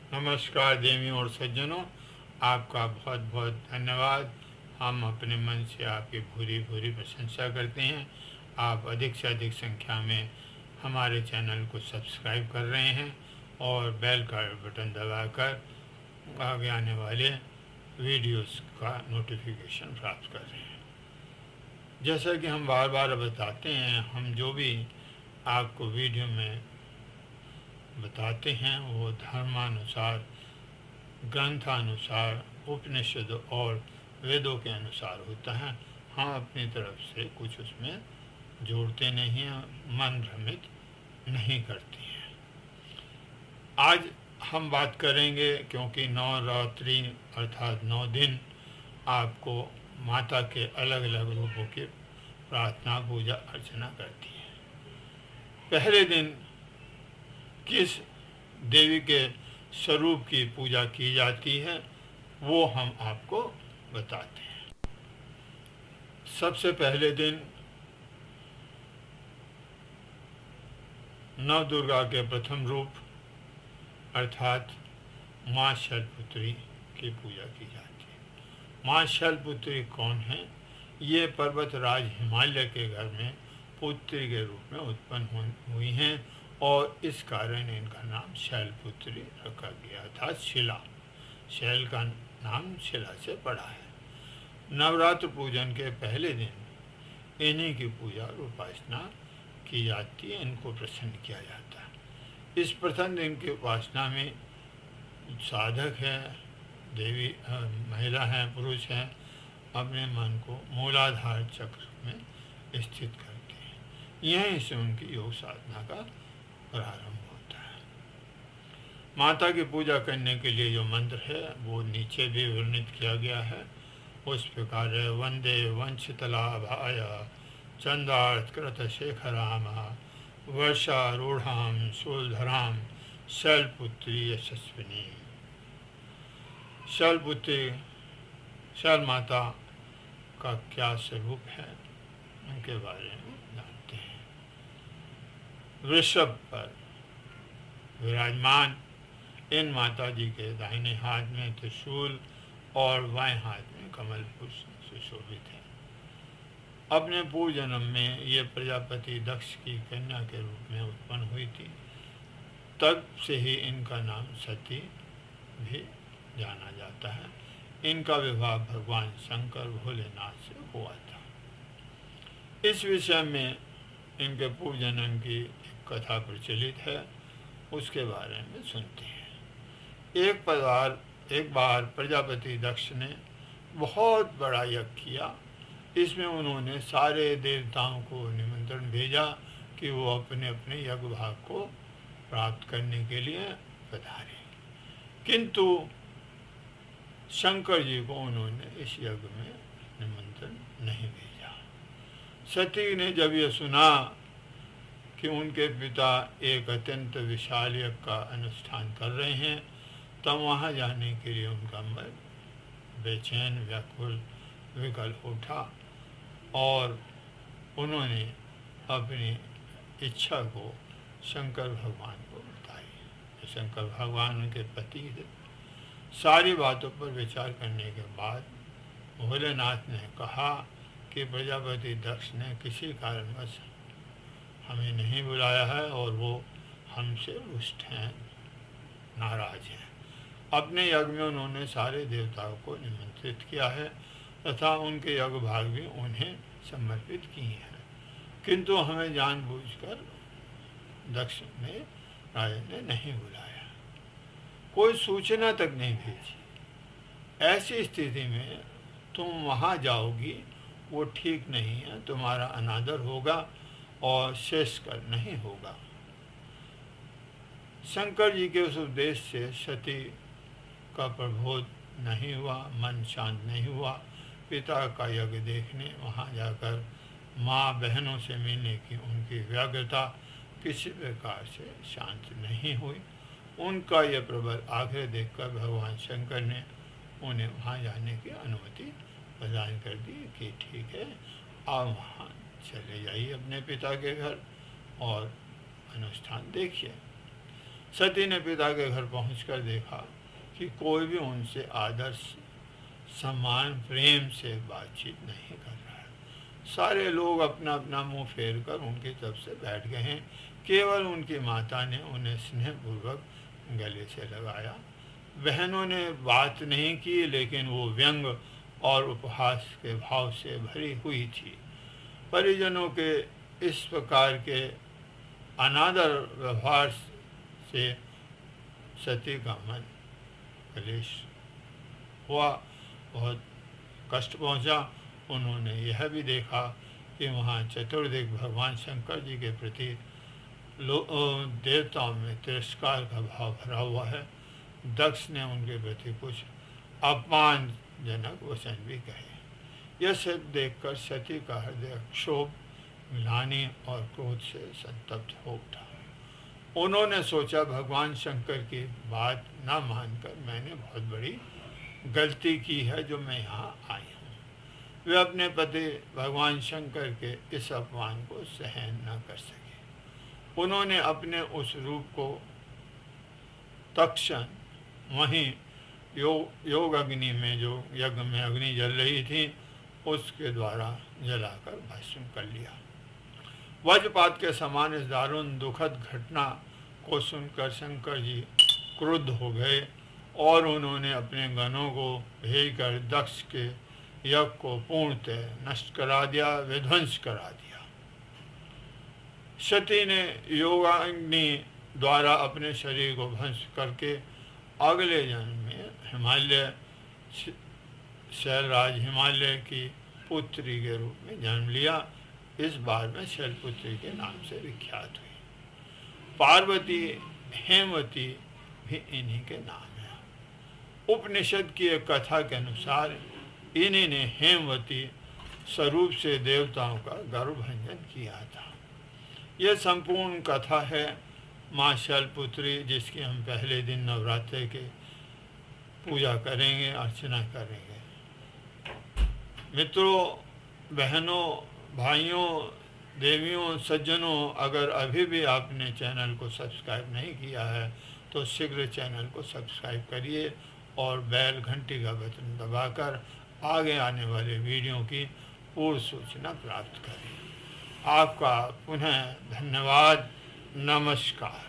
नमस्कार देवियों और सज्जनों, आपका बहुत बहुत धन्यवाद। हम अपने मन से आपकी भूरी भूरी प्रशंसा करते हैं। आप अधिक से अधिक संख्या में हमारे चैनल को सब्सक्राइब कर रहे हैं और बेल का बटन दबाकर आगे आने वाले वीडियोस का नोटिफिकेशन प्राप्त कर रहे हैं। जैसा कि हम बार बार बताते हैं, हम जो भी आपको वीडियो में बताते हैं वो धर्मानुसार, ग्रंथानुसार, उपनिषद और वेदों के अनुसार होता है। हम अपनी तरफ से कुछ उसमें जोड़ते नहीं हैं, मन भ्रमित नहीं करते हैं। आज हम बात करेंगे, क्योंकि नवरात्रि अर्थात 9 दिन आपको माता के अलग अलग रूपों की प्रार्थना पूजा अर्चना करती है। पहले दिन किस देवी के स्वरूप की पूजा की जाती है वो हम आपको बताते हैं। सबसे पहले दिन नव दुर्गा के प्रथम रूप अर्थात माँ शैलपुत्री की पूजा की जाती है। माँ शैलपुत्री कौन है? ये पर्वतराज हिमालय के घर में पुत्री के रूप में उत्पन्न हुई हैं और इस कारण इनका नाम शैलपुत्री रखा गया था। शिला, शैल का नाम शिला से पड़ा है। नवरात्र पूजन के पहले दिन इन्हीं की पूजा और उपासना की जाती है, इनको प्रसन्न किया जाता है। इस प्रथम दिन की उपासना में साधक है, देवी महिला है, पुरुष है, अपने मन को मूलाधार चक्र में स्थित करते हैं। यहीं से उनकी योग साधना का प्रारंभ होता है। माता की पूजा करने के लिए जो मंत्र है वो नीचे भी वर्णित किया गया है। उस प्रकार है, वंदे वंशतलाभाय चंदार्कृत शेखराम वर्षारूढ़ाम शूलधराम शैलपुत्री यशस्विनी। शैलपुत्री, शैल माता का क्या स्वरूप है उनके बारे में जानते हैं। वृषभ पर विराजमान इन माता जी के दाहिने हाथ में त्रिशूल और बाएं हाथ में कमल पुष्प सुशोभित है। अपने पूर्व जन्म में ये प्रजापति दक्ष की कन्या के रूप में उत्पन्न हुई थी। तब से ही इनका नाम सती भी जाना जाता है। इनका विवाह भगवान शंकर भोलेनाथ से हुआ था। इस विषय में इनके पूर्व जन्म की एक कथा प्रचलित है, उसके बारे में सुनते हैं। एक बार प्रजापति दक्ष ने बहुत बड़ा यज्ञ किया। इसमें उन्होंने सारे देवताओं को निमंत्रण भेजा कि वो अपने अपने यज्ञ भाग को प्राप्त करने के लिए पधारे, किंतु शंकर जी को उन्होंने इस यज्ञ में निमंत्रण नहीं भेजा। सती ने जब यह सुना कि उनके पिता एक अत्यंत विशाल यज्ञ का अनुष्ठान कर रहे हैं, तब वहाँ जाने के लिए उनका मन बेचैन, व्याकुल, विकल उठा और उन्होंने अपनी इच्छा को शंकर भगवान को बताई। शंकर भगवान उनके पति थे। सारी बातों पर विचार करने के बाद भोलेनाथ ने कहा कि प्रजापति दक्ष ने किसी कारणवश हमें नहीं बुलाया है और वो हमसे रुष्ट हैं, नाराज हैं। अपने यज्ञ में उन्होंने सारे देवताओं को निमंत्रित किया है तथा उनके यज्ञ भाग भी उन्हें समर्पित किए हैं, किंतु हमें जानबूझकर दक्ष ने राजा ने नहीं बुलाया, कोई सूचना तक नहीं भेजी। ऐसी स्थिति में तुम वहाँ जाओगी वो ठीक नहीं है, तुम्हारा अनादर होगा और श्रेष्ठकर नहीं होगा। शंकर जी के उस उपदेश से सती का प्रबोध नहीं हुआ, मन शांत नहीं हुआ। पिता का यज्ञ देखने वहाँ जाकर माँ बहनों से मिलने की उनकी व्यग्रता किसी प्रकार से शांत नहीं हुई। उनका यह प्रबल आग्रह देखकर भगवान शंकर ने उन्हें वहाँ जाने की अनुमति प्रदान कर दी कि ठीक है, आप वहाँ चले जाइए अपने पिता के घर और अनुष्ठान देखिए। सती ने पिता के घर पहुंचकर देखा कि कोई भी उनसे आदर सम्मान प्रेम से बातचीत नहीं कर रहा है। सारे लोग अपना अपना मुंह फेर कर उनकी तरफ से बैठ गए हैं। केवल उनकी माता ने उन्हें स्नेहपूर्वक गले से लगाया। बहनों ने बात नहीं की, लेकिन वो व्यंग और उपहास के भाव से भरी हुई थी। परिजनों के इस प्रकार के अनादर व्यवहार से सती का मन क्लेश हुआ, बहुत कष्ट पहुंचा। उन्होंने यह भी देखा कि वहाँ चतुर्दिक भगवान शंकर जी के प्रति देवताओं में तिरस्कार का भाव भरा हुआ है। दक्ष ने उनके प्रति कुछ अपमानजनक वचन भी कहे। यह सब देखकर सती का हृदय क्षोभ, ग्लानि और क्रोध से संतप्त हो उठा। उन्होंने सोचा, भगवान शंकर की बात न मानकर मैंने बहुत बड़ी गलती की है जो मैं यहाँ आई हूँ। वे अपने पति भगवान शंकर के इस अपमान को सहन न कर सके। उन्होंने अपने उस रूप को तत्क्षण वहीं योग अग्नि में, जो यज्ञ में अग्नि जल रही थी, उसके द्वारा जलाकर भस्म कर लिया। वज्रपात के समान इस दारुण दुखद घटना को सुनकर शंकर जी क्रुद्ध हो गए और उन्होंने अपने गणों को भेजकर दक्ष के यज्ञ को पूर्णतः नष्ट करा दिया, विध्वंस करा दिया। सती ने योगाग्नि द्वारा अपने शरीर को भस्म करके अगले जन्म में हिमालय शैलराज हिमालय की पुत्री के रूप में जन्म लिया। इस बार में शैलपुत्री के नाम से विख्यात हुई। पार्वती, हेमवती भी इन्हीं के नाम है। उपनिषद की एक कथा के अनुसार इन्हीं ने हेमवती स्वरूप से देवताओं का गर्भभंजन किया था। यह संपूर्ण कथा है माँ शैलपुत्री, जिसकी हम पहले दिन नवरात्रि के पूजा करेंगे, अर्चना करेंगे। मित्रों, बहनों, भाइयों, देवियों, सज्जनों, अगर अभी भी आपने चैनल को सब्सक्राइब नहीं किया है तो शीघ्र चैनल को सब्सक्राइब करिए और बेल घंटी का बटन दबाकर आगे आने वाले वीडियो की पूर्व सूचना प्राप्त करें। आपका पुनः धन्यवाद। नमस्कार।